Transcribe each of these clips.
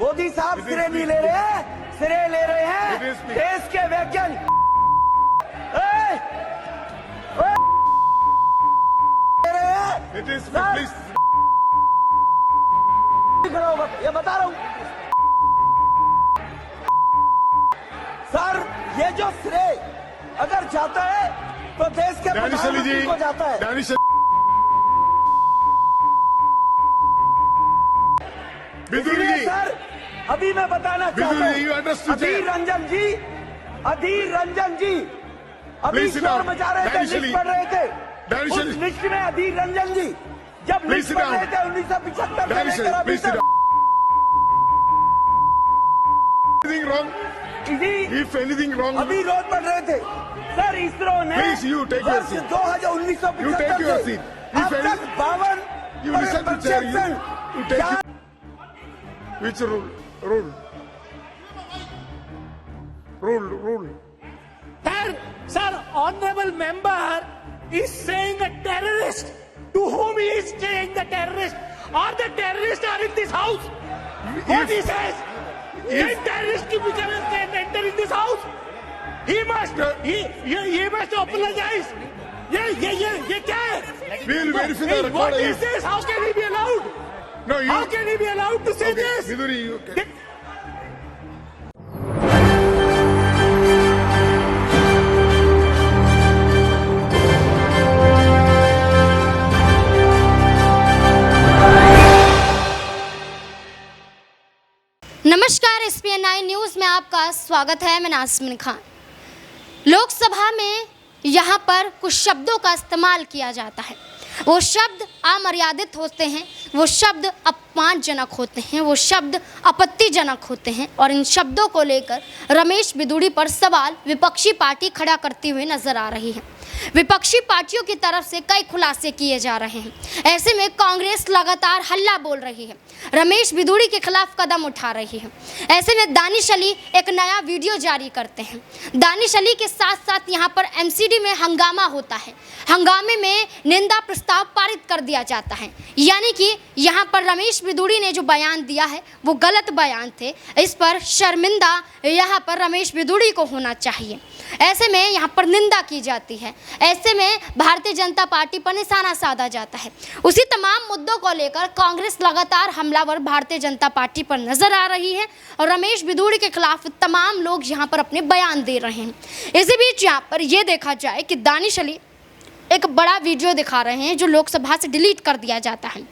मोदी साहब सिरे नहीं ले रहे हैं, सिरे ले रहे हैं देश के वैज्ञानिक। ये बता रहा हूँ सर, ये जो श्रेय अगर जाता है तो देश के प्रधानमंत्री को जाता है। सर अभी मैं बताना चाहता हूँ, अधीर रंजन जी अभी शोर मचा रहे थे, लिस्ट पढ़ रहे थे। उस लिस्ट में अधीर रंजन जी जब लिस्ट पढ़ रहे थे 1975 से लेकर अभी तक If anything wrong, अभी रोज पढ़ रहे थे सर। इसरो ने Please, you take your seat. 1975 से अब तक 52% you take it. Which rule? Sir, honorable member is saying a terrorist. To whom he is saying the terrorist? Or the terrorists are in this house? What he says? If terrorist can enter in this house, he must apologize. ये क्या है? We'll verify the record. What he says? How can he be allowed? No, you. How can he be allowed to say Okay, this? Viduri, you can. नमस्कार, SPN9 news में आपका स्वागत है। मैं नाज़मीन खान। लोकसभा में यहाँ पर कुछ शब्दों का इस्तेमाल किया जाता है। वो शब्द अमर्यादित होते हैं, वो शब्द अपमानजनक होते हैं, वो शब्द आपत्तिजनक होते हैं और इन शब्दों को लेकर रमेश बिधूड़ी पर सवाल विपक्षी पार्टी खड़ा करती हुई नजर आ रही है। विपक्षी पार्टियों की तरफ से कई खुलासे किए जा रहे हैं। ऐसे में कांग्रेस लगातार हल्ला बोल रही है, रमेश बिधूड़ी के खिलाफ कदम उठा रही है। ऐसे में दानिश अली एक नया वीडियो जारी करते हैं। दानिश अली के साथ साथ यहाँ पर MCD में हंगामा होता है। हंगामे में निंदा प्रस्ताव पारित कर दिया जाता है, यानी कि यहाँ पर रमेश बिधूड़ी ने जो बयान दिया है वो गलत बयान थे। इस पर शर्मिंदा यहाँ पर रमेश बिधूड़ी को होना चाहिए। ऐसे में यहाँ पर निंदा की जाती है। ऐसे में भारतीय जनता पार्टी पर निशाना साधा जाता है। उसी तमाम मुद्दों को लेकर कांग्रेस लगातार हमलावर भारतीय जनता पार्टी पर नजर आ रही है और रमेश बिधूड़ी के खिलाफ तमाम लोग यहाँ पर अपने बयान दे रहे हैं। इसी बीच यहाँ पर यह देखा जाए कि दानिश अली एक बड़ा वीडियो दिखा रहे हैं जो लोकसभा से डिलीट कर दिया जाता है।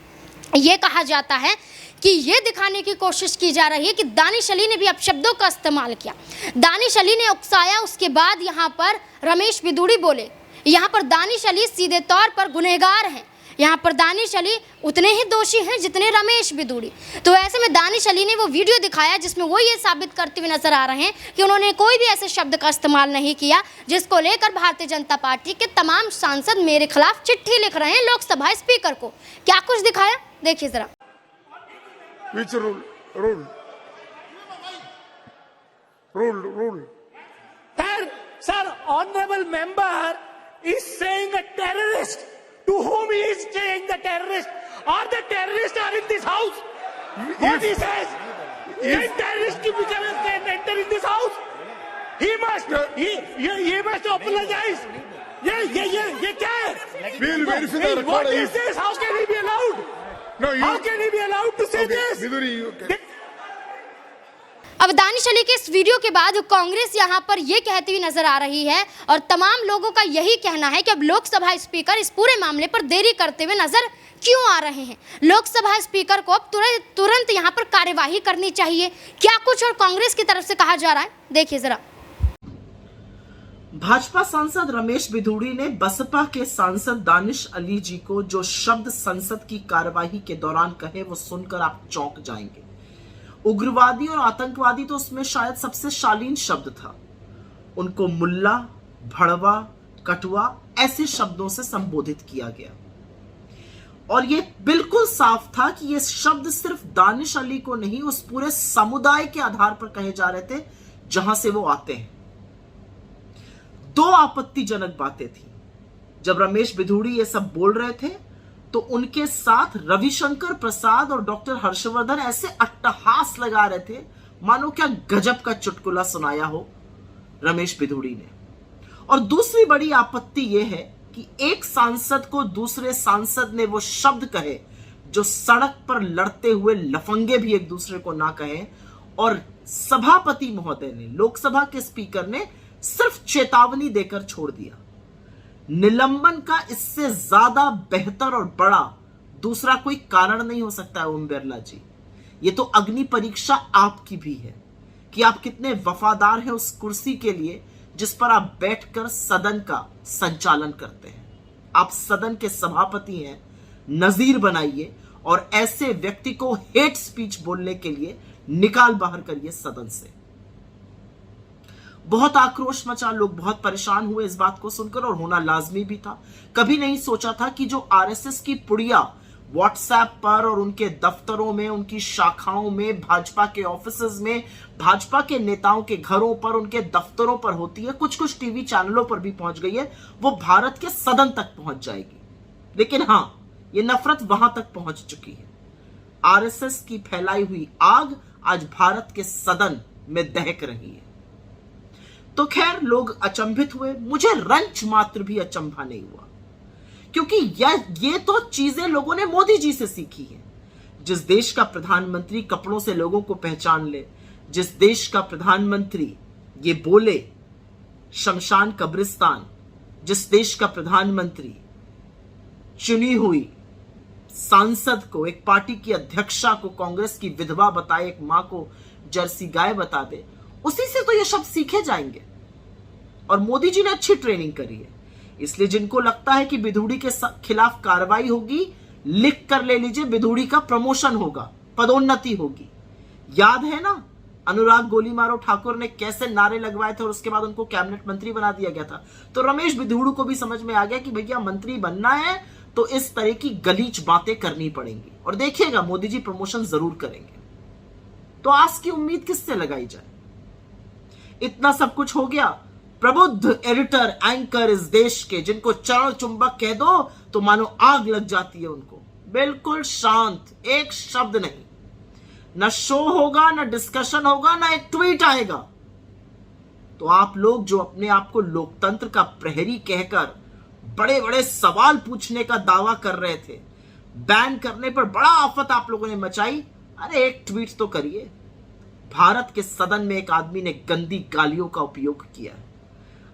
ये कहा जाता है कि ये दिखाने की कोशिश की जा रही है कि दानिश अली ने भी अपशब्दों का इस्तेमाल किया। दानिश अली ने उकसाया, उसके बाद यहाँ पर रमेश बिधूड़ी बोले। यहाँ पर दानिश अली सीधे तौर पर गुनहगार हैं। यहाँ पर दानिश अली उतने ही दोषी हैं जितने रमेश बिधूड़ी। तो ऐसे में दानिश अली ने वो वीडियो दिखाया जिसमें वो ये साबित करते हुए नजर आ रहे हैं कि उन्होंने कोई भी ऐसे शब्द का इस्तेमाल नहीं किया जिसको लेकर भारतीय जनता पार्टी के तमाम सांसद मेरे खिलाफ चिट्ठी लिख रहे हैं लोकसभा स्पीकर को। क्या कुछ दिखाया, देखिए जरा। Which rule? Sir, honorable member is saying a terrorist. To whom he is saying the terrorist? Or the terrorists are in this house? What he says? If terrorists can enter in this house, he must apologize. ये क्या है? We'll verify the record. What he says? How can he be allowed? No, you. How can he be allowed to say Okay, this? Viduri, you can. अब दानिश अली के इस video के बाद कांग्रेस यहाँ पर यह कहती हुई नजर आ रही है और तमाम लोगों का यही कहना है कि अब लोकसभा स्पीकर इस पूरे मामले पर देरी करते हुए नजर क्यों आ रहे हैं। लोकसभा स्पीकर को अब तुरंत यहाँ पर कार्यवाही करनी चाहिए। क्या कुछ और कांग्रेस की तरफ से कहा जा रहा है, देखिए जरा। भाजपा सांसद रमेश बिधूड़ी ने बसपा के सांसद दानिश अली जी को जो शब्द संसद की कार्यवाही के दौरान कहे वो सुनकर आप चौंक जाएंगे। उग्रवादी और आतंकवादी तो उसमें शायद सबसे शालीन शब्द था। उनको मुल्ला, भड़वा, कटुआ ऐसे शब्दों से संबोधित किया गया और ये बिल्कुल साफ था कि ये शब्द सिर्फ दानिश अली को नहीं, उस पूरे समुदाय के आधार पर कहे जा रहे थे जहां से वो आते हैं। दो आपत्तिजनक बातें थी। जब रमेश बिधूड़ी ये सब बोल रहे थे तो उनके साथ रविशंकर प्रसाद और डॉक्टर हर्षवर्धन ऐसे अट्टहास लगा रहे थे मानो क्या गजब का चुटकुला सुनाया हो रमेश बिधूड़ी ने। और दूसरी बड़ी आपत्ति यह है कि एक सांसद को दूसरे सांसद ने वो शब्द कहे जो सड़क पर लड़ते हुए लफंगे भी एक दूसरे को ना कहें, और सभापति महोदय ने, लोकसभा के स्पीकर ने सिर्फ चेतावनी देकर छोड़ दिया। निलंबन का इससे ज्यादा बेहतर और बड़ा दूसरा कोई कारण नहीं हो सकता है ओम बिरला जी। ये तो अग्नि परीक्षा आपकी भी है कि आप कितने वफादार हैं उस कुर्सी के लिए जिस पर आप बैठकर सदन का संचालन करते हैं। आप सदन के सभापति हैं, नजीर बनाइए और ऐसे व्यक्ति को हेट स्पीच बोलने के लिए निकाल बाहर करिए सदन से। बहुत आक्रोश मचा, लोग बहुत परेशान हुए इस बात को सुनकर, और होना लाजमी भी था। कभी नहीं सोचा था कि जो आरएसएस की पुड़िया व्हाट्सएप पर और उनके दफ्तरों में, उनकी शाखाओं में, भाजपा के ऑफिसेज में, भाजपा के नेताओं के घरों पर, उनके दफ्तरों पर होती है, कुछ कुछ टीवी चैनलों पर भी पहुंच गई है, वो भारत के सदन तक पहुंच जाएगी। लेकिन हां, ये नफरत वहां तक पहुंच चुकी है। आरएसएस की फैलाई हुई आग आज भारत के सदन में दहक रही है। तो खैर, लोग अचंभित हुए, मुझे रंच मात्र भी अचंभा नहीं हुआ, क्योंकि ये तो चीजें लोगों ने मोदी जी से सीखी है। जिस देश का प्रधानमंत्री कपड़ों से लोगों को पहचान ले, जिस देश का प्रधानमंत्री ये बोले शमशान कब्रिस्तान, जिस देश का प्रधानमंत्री चुनी हुई सांसद को, एक पार्टी की अध्यक्षा को कांग्रेस की विधवा बताए, एक मां को जर्सी गाय बता दे, उसी से तो ये शब्द सीखे जाएंगे। और मोदी जी ने अच्छी ट्रेनिंग करी है, इसलिए जिनको लगता है कि बिधूड़ी के खिलाफ कार्रवाई होगी, लिख कर ले लीजिए, बिधूड़ी का प्रमोशन होगा, पदोन्नति होगी। याद है ना अनुराग गोली मारो ठाकुर ने कैसे नारे लगवाए थे और उसके बाद उनको कैबिनेट मंत्री बना दिया गया था। तो रमेश बिधूड़ी को भी समझ में आ गया कि भैया मंत्री बनना है तो इस तरह की गलीच बातें करनी पड़ेंगी, और देखिएगा मोदी जी प्रमोशन जरूर करेंगे। तो आज की उम्मीद किससे लगाई जाए? इतना सब कुछ हो गया, प्रबुद्ध एडिटर एंकर इस देश के, जिनको चरण चुंबक कह दो तो मानो आग लग जाती है उनको, बिल्कुल शांत, एक शब्द नहीं, न शो होगा, न डिस्कशन होगा, न एक ट्वीट आएगा। तो आप लोग जो अपने आप को लोकतंत्र का प्रहरी कहकर बड़े बड़े सवाल पूछने का दावा कर रहे थे, बैन करने पर बड़ा आफत आप लोगों ने मचाई, अरे एक ट्वीट तो करिए। भारत के सदन में एक आदमी ने गंदी गालियों का उपयोग किया है।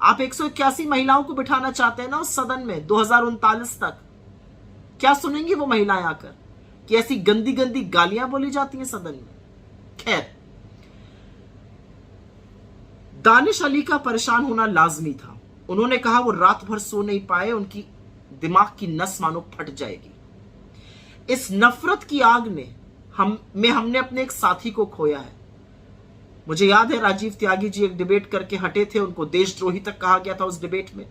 आप 181 महिलाओं को बिठाना चाहते हैं ना उस सदन में 2039 तक, क्या सुनेंगी वो महिलाएं आकर कि ऐसी गंदी गंदी गालियां बोली जाती हैं सदन में? खैर, दानिश अली का परेशान होना लाजमी था। उन्होंने कहा वो रात भर सो नहीं पाए, उनकी दिमाग की नस मानो फट जाएगी। इस नफरत की आग ने हमने अपने एक साथी को खोया है। मुझे याद है राजीव त्यागी जी एक डिबेट करके हटे थे, उनको देशद्रोही तक कहा गया था उस डिबेट में,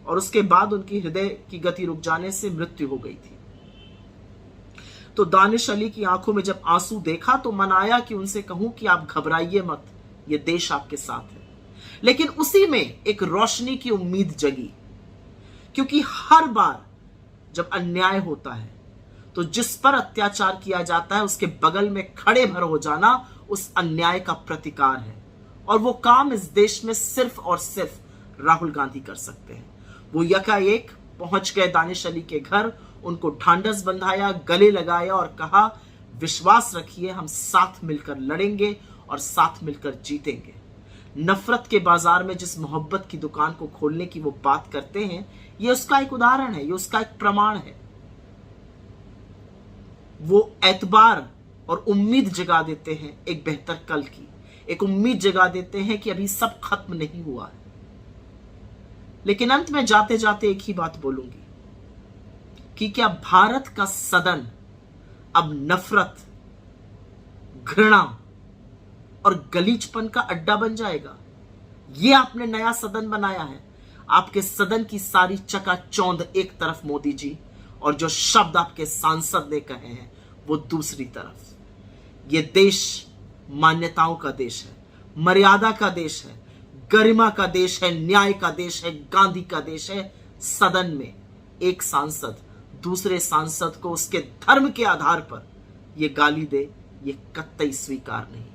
और उसके बाद उनकी हृदय की गति रुक जाने से मृत्यु हो गई थी। तो दानिश अली की आंखों में जब आंसू देखा तो मन आया कि उनसे कहूं कि आप घबराइए मत, ये देश आपके साथ है। लेकिन उसी में एक रोशनी की उम्मीद जगी, क्योंकि हर बार जब अन्याय होता है तो जिस पर अत्याचार किया जाता है उसके बगल में खड़े भर हो जाना उस अन्याय का प्रतिकार है, और वो काम इस देश में सिर्फ और सिर्फ राहुल गांधी कर सकते हैं। वो यकाएक पहुंच गए दानिश अली के घर, उनको ढांढस बंधाया, गले लगाया और कहा विश्वास रखिए हम साथ मिलकर लड़ेंगे और साथ मिलकर जीतेंगे। नफरत के बाजार में जिस मोहब्बत की दुकान को खोलने की वो बात करते हैं, ये उसका एक उदाहरण है, ये उसका एक प्रमाण है। वो एतबार और उम्मीद जगा देते हैं एक बेहतर कल की, एक उम्मीद जगा देते हैं कि अभी सब खत्म नहीं हुआ है। लेकिन अंत में जाते जाते एक ही बात बोलूंगी कि क्या भारत का सदन अब नफरत, घृणा और गलीचपन का अड्डा बन जाएगा? ये आपने नया सदन बनाया है। आपके सदन की सारी चकाचौंध एक तरफ मोदी जी, और जो शब्द आपके सांसद ने कहे हैं वो दूसरी तरफ। ये देश मान्यताओं का देश है, मर्यादा का देश है, गरिमा का देश है, न्याय का देश है, गांधी का देश है। सदन में एक सांसद दूसरे सांसद को उसके धर्म के आधार पर यह गाली दे, ये कतई स्वीकार नहीं।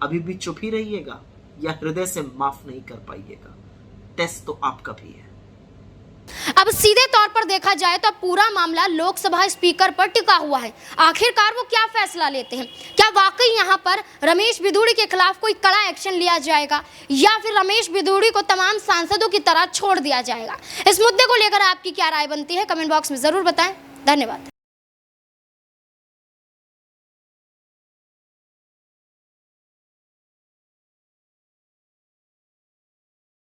अभी भी चुप ही रहिएगा या हृदय से माफ नहीं कर पाइएगा? टेस्ट तो आपका भी है। अब सीधे तौर पर देखा जाए तो पूरा मामला लोकसभा स्पीकर पर टिका हुआ है। आखिरकार वो क्या फैसला लेते हैं? क्या वाकई यहाँ पर रमेश बिधूड़ी के खिलाफ कोई कड़ा एक्शन लिया जाएगा या फिर रमेश बिधूड़ी को तमाम सांसदों की तरह छोड़ दिया जाएगा? इस मुद्दे को लेकर आपकी क्या राय बनती है? कमेंट बॉक्स में जरूर बताएं। धन्यवाद।